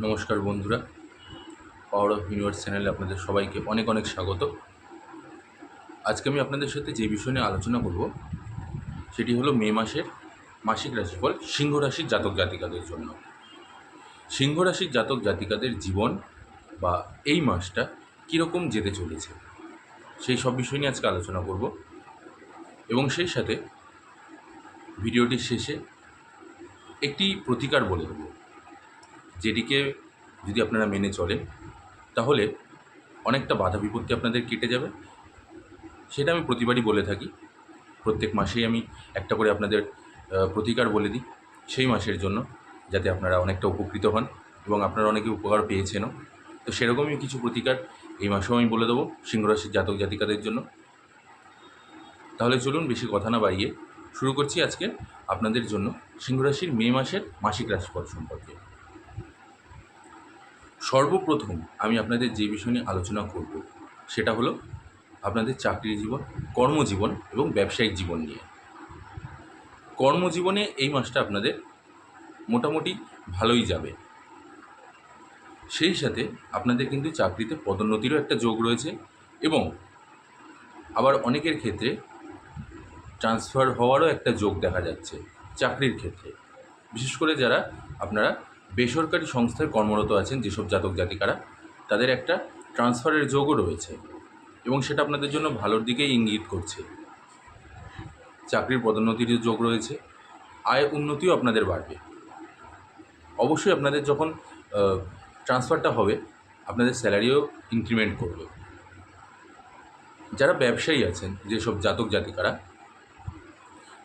নমস্কার বন্ধুরা, power of universe চ্যানেলে আপনাদের সবাইকে অনেক অনেক স্বাগত। আজকে আমি আপনাদের সাথে যে বিষয় নিয়ে আলোচনা করব সেটি হলো মে মাসের মাসিক রাশিফল সিংহ রাশির জাতক জাতিকাদের জন্য। সিংহ রাশির জাতক জাতিকাদের জীবন বা এই মাসটা কীরকম যেতে চলেছে সেই সব বিষয় নিয়ে আজকে আলোচনা করব এবং সেই সাথে ভিডিওটির শেষে একটি প্রতিকার বলে দেব, যেটিকে যদি আপনারা মেনে চলেন তাহলে অনেকটা বাধা বিপত্তি আপনাদের কেটে যাবে। সেটা আমি প্রতিবারই বলে থাকি, প্রত্যেক মাসেই আমি একটা করে আপনাদের প্রতিকার বলে দিই সেই মাসের জন্য, যাতে আপনারা অনেকটা উপকৃত হন এবং আপনারা অনেকে উপকার পেয়েছেনও। তো সেরকমই কিছু প্রতিকার এই মাসেও আমি বলে দেবো সিংহরাশির জাতক জাতিকাদের জন্য। তাহলে চলুন বেশি কথা না বাড়িয়ে শুরু করছি আজকে আপনাদের জন্য সিংহরাশির মে মাসের মাসিক রাশিফল সম্পর্কে। সর্বপ্রথম আমি আপনাদের যে বিষয় নিয়ে আলোচনা করব সেটা হলো আপনাদের চাকরি জীবন, কর্মজীবন এবং ব্যবসায়িক জীবন নিয়ে। কর্মজীবনে এই মাসটা আপনাদের মোটামুটি ভালোই যাবে। সেই সাথে আপনাদের কিন্তু চাকরিতে পদোন্নতিরও একটা যোগ রয়েছে এবং আবার অনেকের ক্ষেত্রে ট্রান্সফার হওয়ারও একটা যোগ দেখা যাচ্ছে চাকরির ক্ষেত্রে। বিশেষ করে যারা আপনারা বেসরকারি সংস্থায় কর্মরত আছেন, যেসব জাতক জাতিকারা, তাদের একটা ট্রান্সফারের যোগও রয়েছে এবং সেটা আপনাদের জন্য ভালোর দিকেই ইঙ্গিত করছে। চাকরির পদোন্নতির যোগ রয়েছে, আয় উন্নতিও আপনাদের বাড়বে। অবশ্যই আপনাদের যখন ট্রান্সফারটা হবে আপনাদের স্যালারিও ইনক্রিমেন্ট করবে। যারা ব্যবসায়ী আছেন, যেসব জাতক জাতিকারা,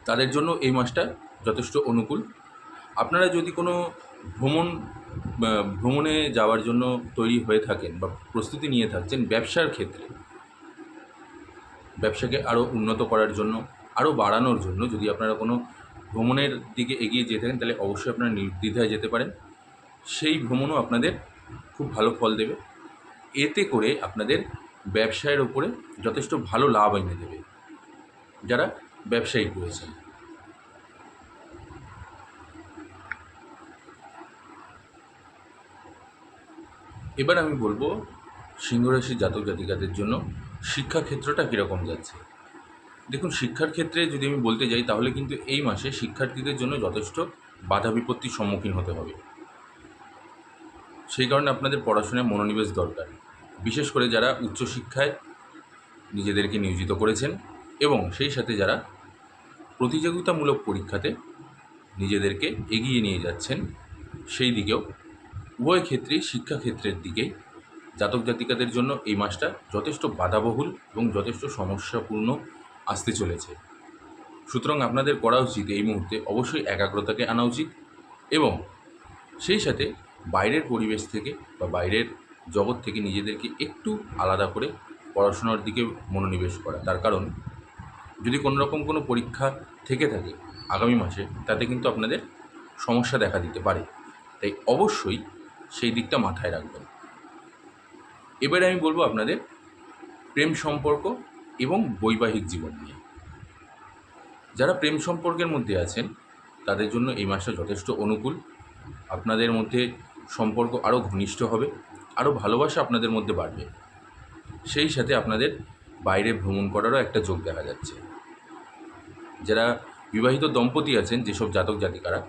তাদের জন্য এই মাসটা যথেষ্ট অনুকূল। আপনারা যদি কোনো ভ্রমণে যাওয়ার জন্য তৈরি হয়ে থাকেন বা প্রস্তুতি নিয়ে থাকছেন ব্যবসার ক্ষেত্রে, ব্যবসাকে আরও উন্নত করার জন্য, আরও বাড়ানোর জন্য যদি আপনারা কোনো ভ্রমণের দিকে এগিয়ে যেতে থাকেন, তাহলে অবশ্যই আপনারা নির্দ্বিধায় যেতে পারেন। সেই ভ্রমণও আপনাদের খুব ভালো ফল দেবে। এতে করে আপনাদের ব্যবসায়ের ওপরে যথেষ্ট ভালো লাভ এনে দেবে যারা ব্যবসায়ী রয়েছেন। এবার আমি বলবো সিংহরাশির জাতক জাতিকাদের জন্য শিক্ষাক্ষেত্রটা কীরকম যাচ্ছে। দেখুন, শিক্ষার ক্ষেত্রে যদি আমি বলতে যাই তাহলে কিন্তু এই মাসে শিক্ষার্থীদের জন্য যথেষ্ট বাধা বিপত্তির সম্মুখীন হতে হবে। সেই কারণে আপনাদের পড়াশোনায় মনোনিবেশ দরকার, বিশেষ করে যারা উচ্চশিক্ষায় নিজেদেরকে নিয়োজিত করেছেন এবং সেই সাথে যারা প্রতিযোগিতামূলক পরীক্ষাতে নিজেদেরকে এগিয়ে নিয়ে যাচ্ছেন, সেই দিকেও উভয় ক্ষেত্রেই শিক্ষাক্ষেত্রের দিকে জাতক জাতিকাদের জন্য এই মাসটা যথেষ্ট বাধাবহুল এবং যথেষ্ট সমস্যাপূর্ণ আসতে চলেছে। সুতরাং আপনাদের করা উচিত এই মুহূর্তে অবশ্যই একাগ্রতাকে আনা উচিত এবং সেই সাথে বাইরের পরিবেশ থেকে বা বাইরের জগৎ থেকে নিজেদেরকে একটু আলাদা করে পড়াশোনার দিকে মনোনিবেশ করা। তার কারণ যদি কোনো রকম কোনো পরীক্ষা থেকে থাকে আগামী মাসে, তাতে কিন্তু আপনাদের সমস্যা দেখা দিতে পারে। তাই অবশ্যই সেই দিকটা মাথায় রাখবেন। এবারে আমি বলবো আপনাদের প্রেম সম্পর্ক এবং বৈবাহিক জীবন নিয়ে। যারা প্রেম সম্পর্কের মধ্যে আছেন তাদের জন্য এই মাসটা যথেষ্ট অনুকূল। আপনাদের মধ্যে সম্পর্ক আরও ঘনিষ্ঠ হবে, আরও ভালোবাসা আপনাদের মধ্যে বাড়বে। সেই সাথে আপনাদের বাইরে ভ্রমণ করারও একটা যোগ দেখা যাচ্ছে। যারা বিবাহিত দম্পতি আছেন, যেসব জাতক জাতিকারা,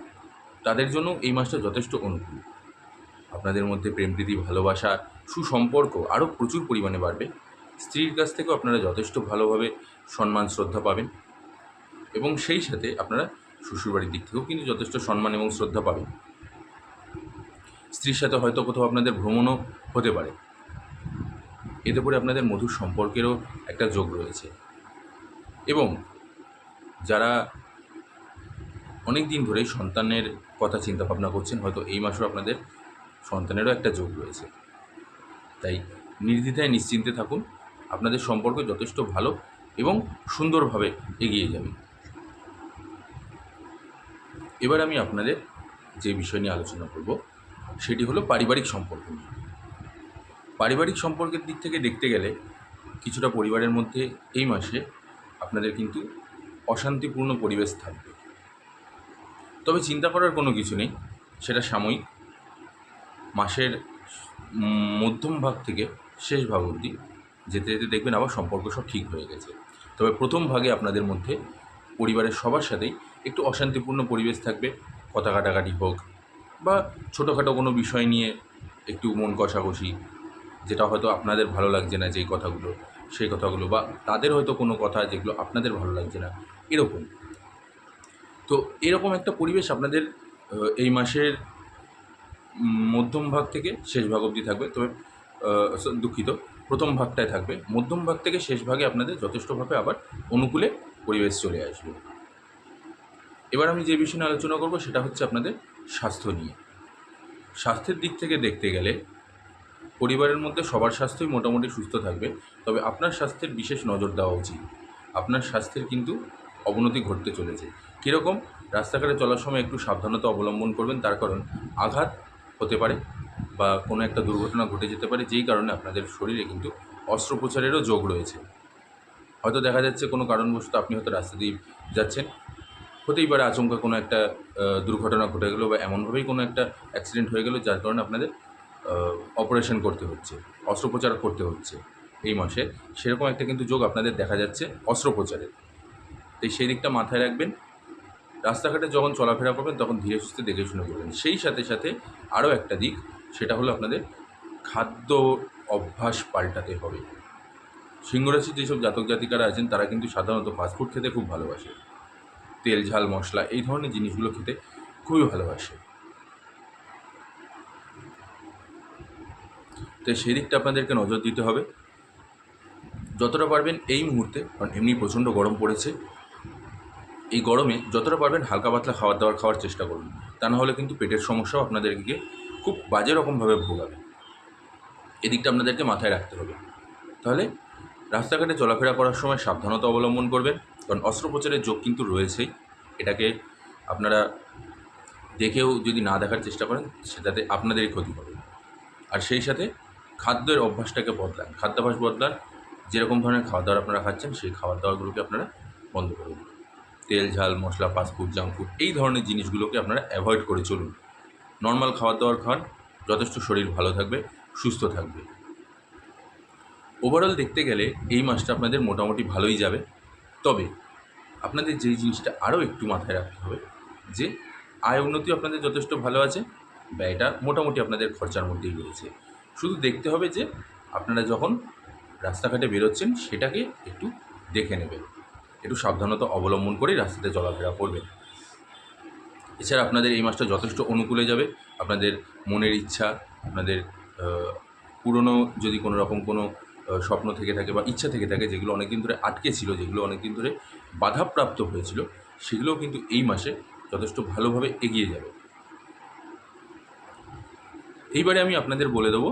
তাদের জন্য এই মাসটা যথেষ্ট অনুকূল। আপনাদের মধ্যে প্রেম প্রীতি, ভালোবাসা, সুসম্পর্ক আরও প্রচুর পরিমাণে বাড়বে। স্ত্রীর কাছ থেকেও আপনারা যথেষ্ট ভালোভাবে সম্মান শ্রদ্ধা পাবেন এবং সেই সাথে আপনারা শ্বশুরবাড়ির দিক থেকেও কিন্তু যথেষ্ট সম্মান এবং শ্রদ্ধা পাবেন। স্ত্রীর সাথে হয়তো কোথাও আপনাদের ভ্রমণও হতে পারে। এতে করে আপনাদের মধুর সম্পর্কেরও একটা যোগ রয়েছে এবং যারা অনেক দিন ধরেই সন্তানের কথা চিন্তা ভাবনা করছেন, হয়তো এই মাসেও আপনাদের সন্তানেরও একটা যোগ রয়েছে। তাই নির্দ্বিধায় নিশ্চিন্তে থাকুন, আপনাদের সম্পর্ক যথেষ্ট ভালো এবং সুন্দরভাবে এগিয়ে যাবে। এবার আমি আপনাদের যে বিষয় নিয়ে আলোচনা করব সেটি হলো পারিবারিক সম্পর্ক নিয়ে। পারিবারিক সম্পর্কের দিক থেকে দেখতে গেলে কিছুটা পরিবারের মধ্যে এই মাসে আপনাদের কিন্তু অশান্তিপূর্ণ পরিবেশ থাকবে। তবে চিন্তা করার কোনো কিছু নেই, সেটা সাময়িক। মাসের মধ্যম ভাগ থেকে শেষ ভাগ অবধি যেতে যেতে দেখবেন আবার সম্পর্ক সব ঠিক হয়ে গেছে। তবে প্রথম ভাগে আপনাদের মধ্যে পরিবারের সবার সাথেই একটু অশান্তিপূর্ণ পরিবেশ থাকবে, কথা কাটাকাটি হোক বা ছোটোখাটো কোনো বিষয় নিয়ে একটু মন কষাকষি, যেটা হয়তো আপনাদের ভালো লাগছে না যেই কথাগুলো, সেই কথাগুলো, বা তাদের হয়তো কোনো কথা যেগুলো আপনাদের ভালো লাগছে না, এরকম। তো এরকম একটা পরিবেশ আপনাদের এই মাসের মধ্যম ভাগ থেকে শেষ ভাগ অবধি থাকবে। তবে দুঃখিত, প্রথম ভাগটায় থাকবে। মধ্যম ভাগ থেকে শেষ ভাগে আপনাদের যথেষ্টভাবে আবার অনুকূলে পরিবেশ চলে আসবে। এবার আমি যে বিষয় নিয়ে আলোচনা করব সেটা হচ্ছে আপনাদের স্বাস্থ্য নিয়ে। স্বাস্থ্যের দিক থেকে দেখতে গেলে পরিবারের মধ্যে সবার স্বাস্থ্যই মোটামুটি সুস্থ থাকবে, তবে আপনার স্বাস্থ্যের বিশেষ নজর দেওয়া উচিত। আপনার স্বাস্থ্যের কিন্তু অবনতি ঘটতে চলেছে। কীরকম? রাস্তাঘাটে চলার সময় একটু সাবধানতা অবলম্বন করবেন, তার কারণ আঘাত হতে পারে বা কোনো একটা দুর্ঘটনা ঘটে যেতে পারে, যেই কারণে আপনাদের শরীরে কিন্তু অস্ত্রোপচারেরও যোগ রয়েছে। হয়তো দেখা যাচ্ছে কোনো কারণবশত আপনি হয়তো রাস্তা দিয়ে যাচ্ছেন, হতেই পারে আচমকা কোনো একটা দুর্ঘটনা ঘটে গেলো বা এমনভাবেই কোনো একটা অ্যাক্সিডেন্ট হয়ে গেলো যার কারণে আপনাদের অপারেশন করতে হচ্ছে, অস্ত্রোপচার করতে হচ্ছে এই মাসে। সেরকম একটা কিন্তু যোগ আপনাদের দেখা যাচ্ছে অস্ত্রোপচারের। তাই সেই দিকটা মাথায় রাখবেন। রাস্তাঘাটে যখন চলাফেরা করবেন তখন ধীরে সুস্থে দেখে শুনে করবেন। সেই সাথে সাথে আরও একটা দিক, সেটা হলো আপনাদের খাদ্য অভ্যাস পাল্টাতে হবে। সিংহরাশির যেসব জাতক জাতিকারা আছেন তারা কিন্তু সাধারণত ফাস্টফুড খেতে খুব ভালোবাসে, তেল ঝাল মশলা এই ধরনের জিনিসগুলো খেতে খুবই ভালোবাসে। তাই সেই দিকটা আপনাদেরকে নজর দিতে হবে যতটা পারবেন এই মুহূর্তে, কারণ এমনি প্রচণ্ড গরম পড়েছে। এই গরমে যতটা পারবেন হালকা পাতলা খাবার দাবার খাওয়ার চেষ্টা করুন, তা না হলে কিন্তু পেটের সমস্যাও আপনাদেরকে খুব বাজে রকমভাবে ভোগাবে। এদিকটা আপনাদেরকে মাথায় রাখতে হবে। তাহলে রাস্তাঘাটে চলাফেরা করার সময় সাবধানতা অবলম্বন করবেন, কারণ অস্ত্রোপচারের যোগ কিন্তু রয়েছেই। এটাকে আপনারা দেখেও যদি না দেখার চেষ্টা করেন সেটাতে আপনাদেরই ক্ষতি হবে। আর সেই সাথে খাদ্যের অভ্যাসটাকে বদলান, খাদ্যাভ্যাস বদলান। যেরকম ধরনের খাবার দাবার আপনারা খাচ্ছেন সেই খাবার দাবারগুলোকে আপনারা বন্ধ করুন। তেল ঝাল মশলা ফাস্টফুড জাঙ্ক ফুড এই ধরনের জিনিসগুলোকে আপনারা অ্যাভয়েড করে চলুন। নর্মাল খাবার দাবার খান, যথেষ্ট শরীর ভালো থাকবে, সুস্থ থাকবে। ওভারঅল দেখতে গেলে এই মাসটা আপনাদের মোটামুটি ভালোই যাবে। তবে আপনাদের যেই জিনিসটা আরও একটু মাথায় রাখতে হবে যে আয় উন্নতি আপনাদের যথেষ্ট ভালো আছে, ব্যয়টা মোটামুটি আপনাদের খরচার মধ্যেই রয়েছে। শুধু দেখতে হবে যে আপনারা যখন রাস্তাঘাটে বেরোচ্ছেন সেটাকে একটু দেখে নেবেন, একটু সাবধানতা অবলম্বন করেই রাস্তাতে চলাফেরা করবেন। এছাড়া আপনাদের এই মাসটা যথেষ্ট অনুকূলে যাবে। আপনাদের মনের ইচ্ছা, আপনাদের পুরনো যদি কোনো রকম কোনো স্বপ্ন থেকে থাকে বা ইচ্ছা থেকে থাকে যেগুলো অনেক দিন ধরে আটকে ছিল, যেগুলো অনেক দিন ধরে বাধাপ্রাপ্ত হয়েছিল, সেগুলোও কিন্তু এই মাসে যথেষ্ট ভালোভাবে এগিয়ে যাবে। এইবারে আমি আপনাদের বলে দেবো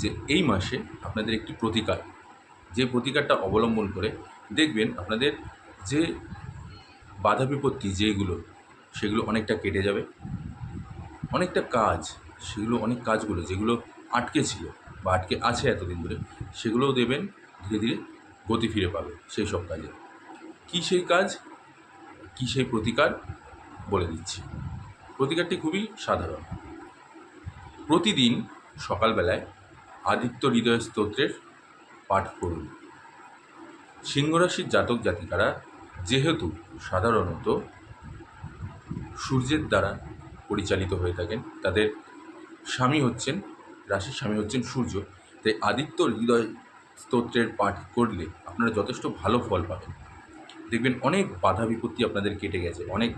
যে এই মাসে আপনাদের একটি প্রতিকার, যে প্রতিকারটা অবলম্বন করে দেখবেন আপনাদের যে বাধা বিপত্তি যেগুলো সেগুলো অনেকটা কেটে যাবে। অনেকটা কাজ, সেগুলো অনেক কাজগুলো যেগুলো আটকে ছিল বা আটকে আছে এতদিন ধরে, সেগুলোও দেবেন ধীরে ধীরে গতি ফিরে পাবে সেই সব কাজে। কী সেই কাজ, কী সেই প্রতিকার বলে দিচ্ছি। প্রতিকারটি খুবই সাধারণ। প্রতিদিন সকালবেলায় আদিত্য হৃদয় স্তোত্রের পাঠ করুন। সিংহরাশির জাতক জাতিকারা যেহেতু সাধারণত সূর্যের দ্বারা পরিচালিত হয়ে থাকেন, তাদের স্বামী হচ্ছেন, রাশির স্বামী হচ্ছেন সূর্য, তাই আদিত্য হৃদয় স্তোত্রের পাঠ করলে আপনারা যথেষ্ট ভালো ফল পাবেন। দেখবেন অনেক বাধা বিপত্তি আপনাদের কেটে গেছে, অনেক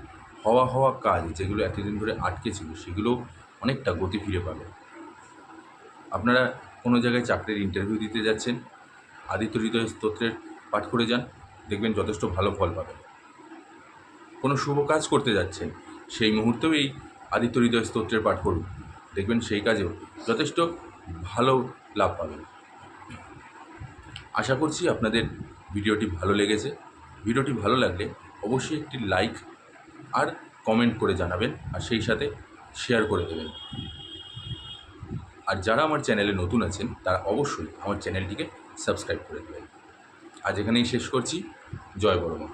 হওয়া কাজ যেগুলো এতদিন ধরে আটকে ছিল সেগুলো অনেকটা গতি ফিরে পাবে। আপনারা কোনো জায়গায় চাকরির ইন্টারভিউ দিতে যাচ্ছেন, আদিত্য হৃদয় স্তোত্রের পাঠ করে যান, দেখবেন যথেষ্ট ভালো ফল পাবেন। কোনো শুভ কাজ করতে যাচ্ছেন, সেই মুহূর্তেও এই আদিত্য হৃদয় স্তোত্রের পাঠ করুন, দেখবেন সেই কাজেও যথেষ্ট ভালো লাভ পাবেন। আশা করছি আপনাদের ভিডিওটি ভালো লেগেছে। ভিডিওটি ভালো লাগলে অবশ্যই একটি লাইক আর কমেন্ট করে জানাবেন, আর সেই সাথে শেয়ার করে দেবেন। আর যারা আমার চ্যানেলে নতুন আছেন তারা অবশ্যই আমার চ্যানেলটিকে সাবস্ক্রাইব করে দেবেন। আজ এখানেই শেষ করছি। জয় বড়মা।